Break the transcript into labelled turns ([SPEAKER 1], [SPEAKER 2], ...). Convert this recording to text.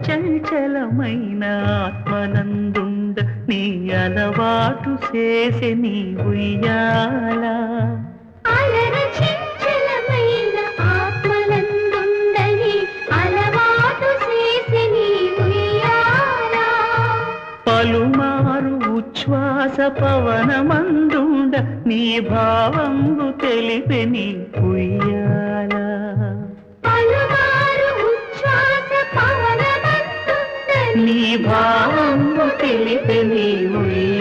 [SPEAKER 1] చంచలమైన ఆత్మనందుండ నీ అలవాటు చేసే నీ ఉయ్యాల పలుమారు ఉచ్ఛ్వాస పవనమందుండ నీ భావంబు తెలిపే నీ ఉయ్యాల నీ భావంబు తెలిపే నీ ఉయ్యాల